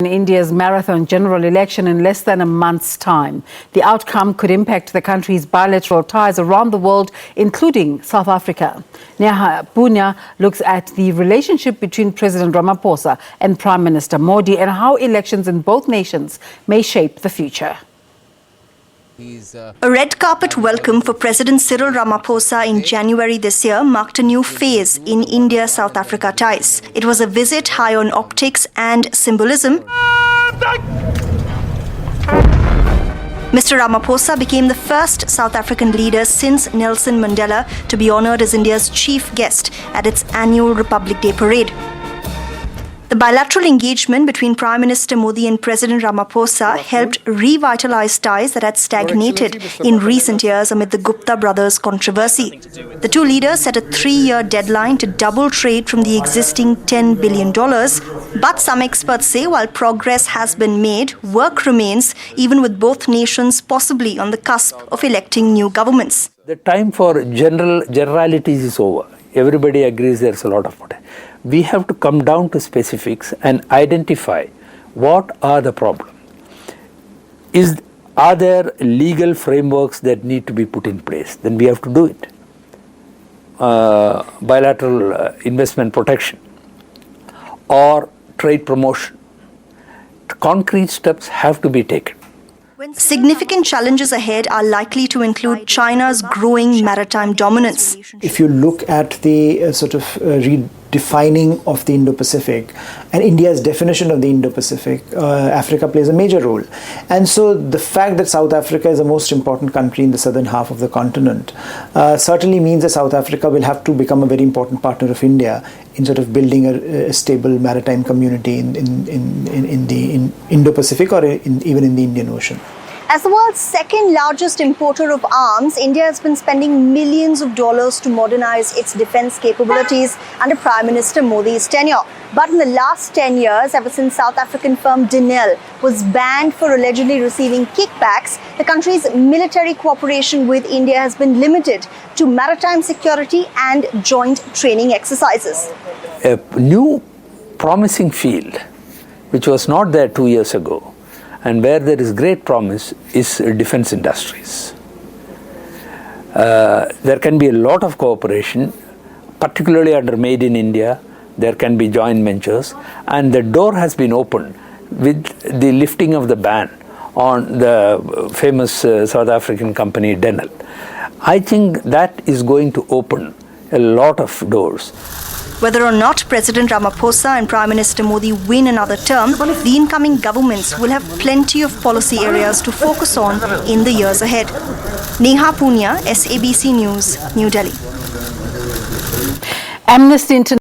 In India's marathon general election in less than a month's time. The outcome could impact the country's bilateral ties around the world, including South Africa. Neha Poonia looks at the relationship between President Ramaphosa and Prime Minister Modi and how elections in both nations may shape the future. A red carpet welcome for President Cyril Ramaphosa in January this year marked a new phase in India-South Africa ties. It was a visit high on optics and symbolism. Mr. Ramaphosa became the first South African leader since Nelson Mandela to be honoured as India's chief guest at its annual Republic Day parade. The bilateral engagement between Prime Minister Modi and President Ramaphosa helped revitalize ties that had stagnated in recent years amid the Gupta brothers' controversy. The two leaders set a 3-year deadline to double trade from the existing $10 billion. But some experts say while progress has been made, work remains, even with both nations possibly on the cusp of electing new governments. The time for generalities is over. Everybody agrees there's a lot of potential. We have to come down to specifics and identify what are the problems. Are there legal frameworks that need to be put in place? Then we have to do it. Bilateral investment protection or trade promotion. Concrete steps have to be taken. Significant challenges ahead are likely to include China's growing maritime dominance. If you look at the redefining of the Indo-Pacific and India's definition of the Indo-Pacific, Africa plays a major role. And so the fact that South Africa is the most important country in the southern half of the continent certainly means that South Africa will have to become a very important partner of India in sort of building a stable maritime community in the Indo-Pacific or even in the Indian Ocean. As the world's second largest importer of arms, India has been spending millions of dollars to modernize its defense capabilities under Prime Minister Modi's tenure. But in the last 10 years, ever since South African firm Denel was banned for allegedly receiving kickbacks, the country's military cooperation with India has been limited to maritime security and joint training exercises. A new promising field, which was not there 2 years ago, and where there is great promise, is defense industries. There can be a lot of cooperation, particularly under Made in India. There can be joint ventures, and the door has been opened with the lifting of the ban on the famous South African company Denel. I think that is going to open a lot of doors. Whether or not President Ramaphosa and Prime Minister Modi win another term, the incoming governments will have plenty of policy areas to focus on in the years ahead. Neha Poonia, SABC News, New Delhi. Amnesty International